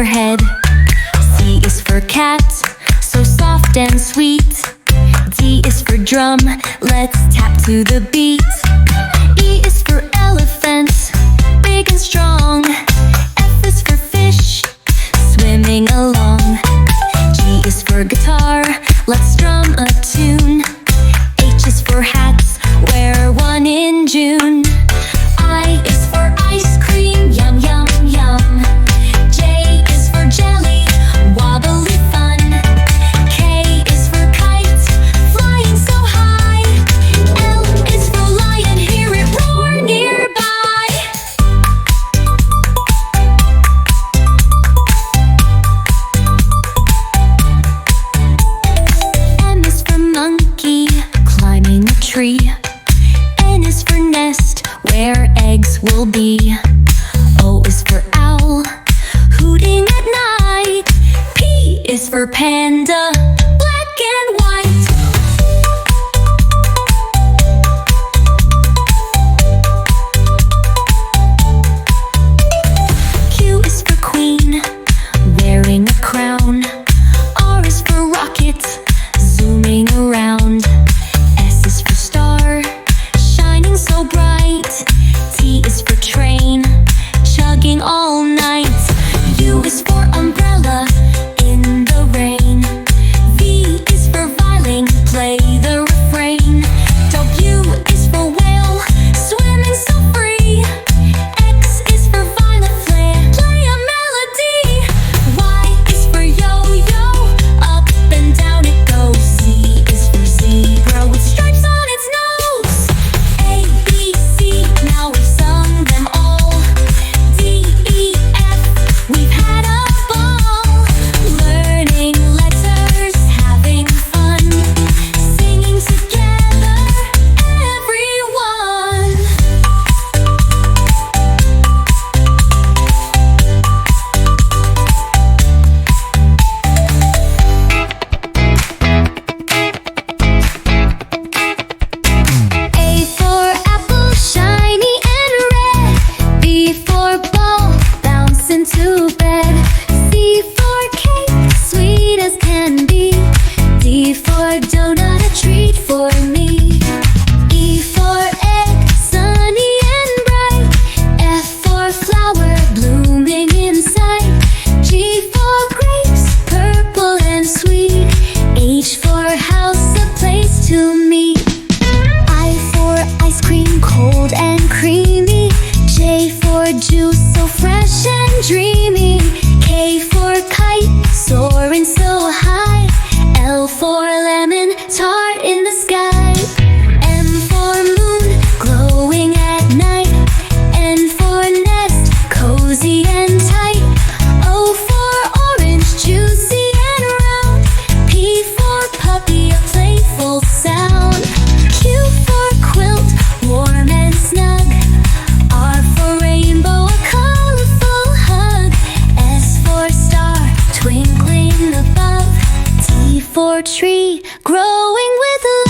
for head. C is for cat, so soft and sweet. D is for drum, let's tap to the beat. E is for elephant, big and strong. F is for fish, swimming along. G is for guitar, let's strum a tune. H is for hats, wear one in June. I is for ice cream, yum yum yum. J is for jelly, wobbly fun. K is for kite, flying so high. L is for lion, hear it roar nearby. M is for monkey, climbing a tree. N is for nest, where eggs will be. O is for owl, hooting at night. P is for panda, black and white. Q is for queen, wearing a crown. R is for rocket, zooming around. S is for star, shining so bright. T is for train, chugging all night. U is for umbrella, in the rain. V is for violin, play the refrain. W is for whale, swimming so free. X is for violet flare, play a melody. Y is for yo-yo, up and down it goes. Z is for zebra, with stripes on its nose. A, B, C, now we've sung them all. D, E, F, we've had a ball. Learning letters, having fun, singing together, everyone. A for apple, shiny and red. B for ball, bounce into bed. C for cake, sweet as can be. D for donut, a treat for me. E for egg, sunny and bright. F for flower, blooming in sight. G for grapes, purple and sweet. H for house, a place to meet. I for ice cream, cold and creamy. J for juice, so fresh and dreamy. K for kite, soaring so high. L for lemon, tart in the sky. M for moon, glowing at night. N for nest, cozy and tight. O for orange, juicy and round. P for puppy, a playful sound. Q for quilt, warm and snug. R for rainbow, a colorful hug. S for star, twinkling above. T for tree, growing with love.